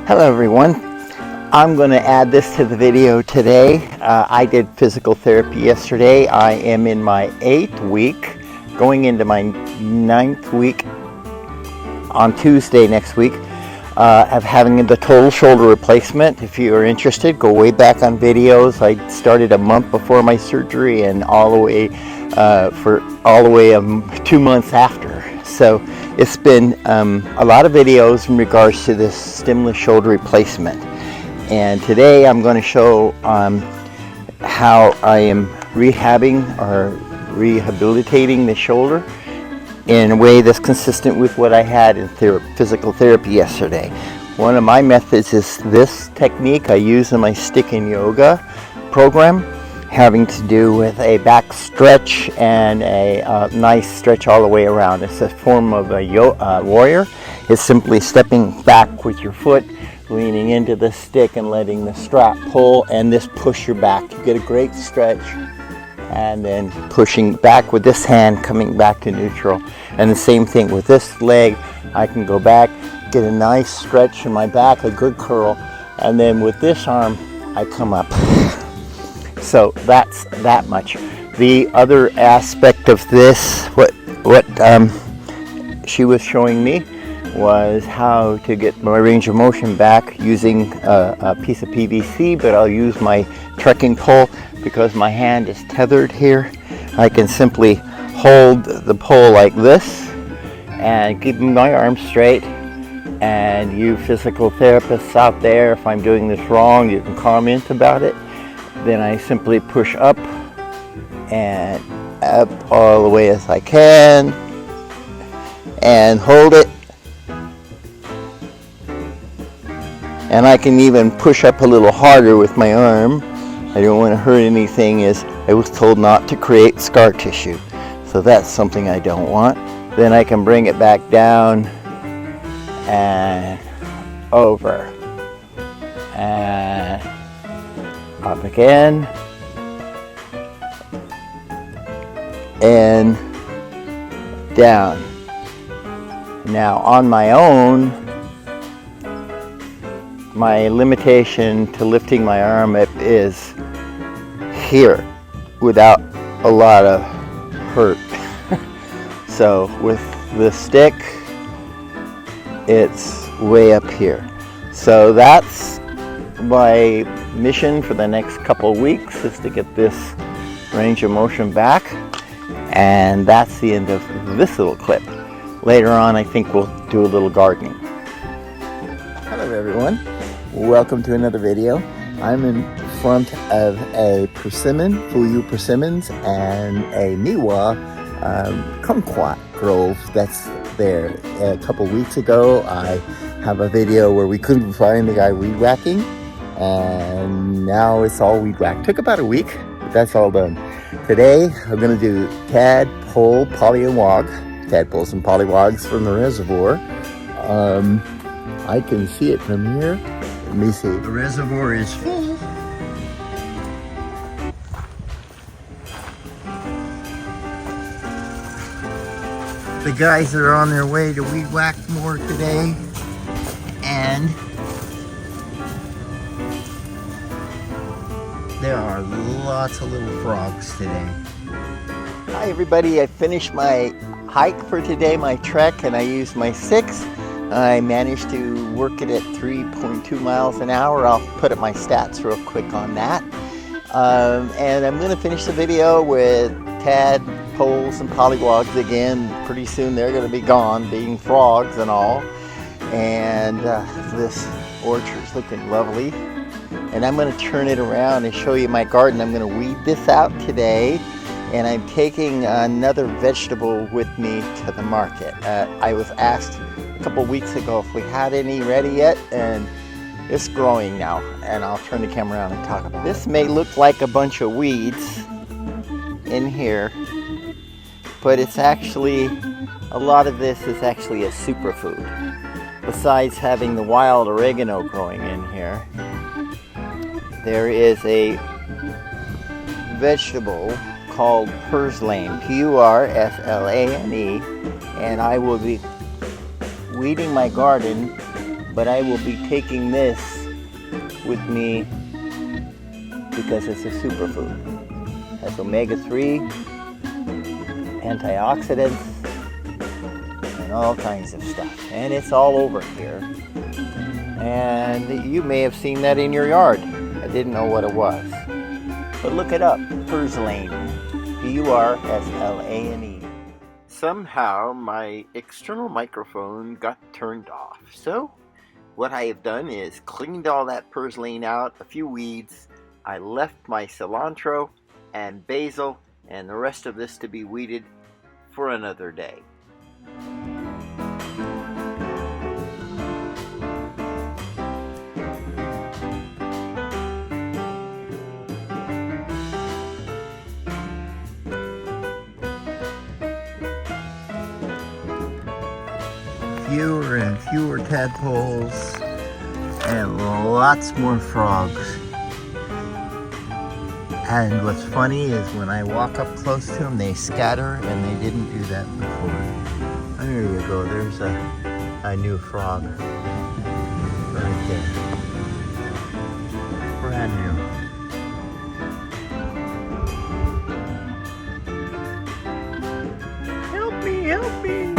Hello everyone. I'm going to add this to the video today. I did physical therapy yesterday. I am in my 8th week, going into my 9th week on Tuesday next week of having the total shoulder replacement. If you are interested, go way back on videos. I started a month before my surgery and all the way 2 months after. So it's been a lot of videos in regards to this stemless shoulder replacement. And today I'm going to show how I am rehabbing or rehabilitating the shoulder in a way that's consistent with what I had in physical therapy yesterday. One of my methods is this technique I use in my stick and yoga program, having to do with a back stretch and a nice stretch all the way around. It's a form of a warrior. It's simply stepping back with your foot, leaning into the stick and letting the strap pull and this push your back. You get a great stretch, and then pushing back with this hand, coming back to neutral. And the same thing with this leg. I can go back, get a nice stretch in my back, a good curl, and then with this arm I come up. So that's that much. The other aspect of this, what she was showing me, was how to get my range of motion back using a piece of PVC, but I'll use my trekking pole because my hand is tethered here. I can simply hold the pole like this and keep my arms straight. And you physical therapists out there, if I'm doing this wrong, you can comment about it. Then I simply push up and up all the way as I can and hold it. And I can even push up a little harder with my arm. I don't want to hurt anything, as I was told not to create scar tissue. So that's something I don't want. Then I can bring it back down and over and up again and down. Now on my own, my limitation to lifting my arm up is here without a lot of hurt. So with the stick, it's way up here. So that's my mission for the next couple of weeks, is to get this range of motion back. And that's the end of this little clip. Later on, I think we'll do a little gardening. Hello everyone. Welcome to another video. I'm in front of a persimmon, Fuyu persimmons, and a Miwa kumquat grove that's there. A couple weeks ago, I have a video where we couldn't find the guy weed whacking, and now it's all weed whacked. Took about a week, but that's all done. Today, I'm going to do tadpole polywog, tadpoles and polywogs from the reservoir. I can see it from here. Let me see. The reservoir is full. The guys are on their way to weed whack more today, and there are lots of little frogs today. Hi everybody, I finished my hike for today, my trek, and I used my 6. I managed to work it at 3.2 miles an hour. I'll put up my stats real quick on that. And I'm going to finish the video with tadpoles and polywogs again. Pretty soon they're going to be gone, being frogs and all. And this orchard's looking lovely. And I'm going to turn it around and show you my garden. I'm going to weed this out today. And I'm taking another vegetable with me to the market. I was asked a couple weeks ago if we had any ready yet, and it's growing now. And I'll turn the camera around and talk about it. This may look like a bunch of weeds in here, but it's actually, a lot of this is actually a superfood. Besides having the wild oregano growing in here, there is a vegetable called Purslane, Purslane, and I will be weeding my garden but I will be taking this with me because it's a superfood. It has omega-3, antioxidants, and all kinds of stuff. And it's all over here. And you may have seen that in your yard. I didn't know what it was. But look it up, Purslane, Purslane. Somehow my external microphone got turned off. So what I have done is cleaned all that purslane out, a few weeds. I left my cilantro and basil and the rest of this to be weeded for another day. Fewer and fewer tadpoles and lots more frogs. And what's funny is when I walk up close to them, they scatter, and they didn't do that before. There you go, there's a new frog right there. Brand new. Help me, help me!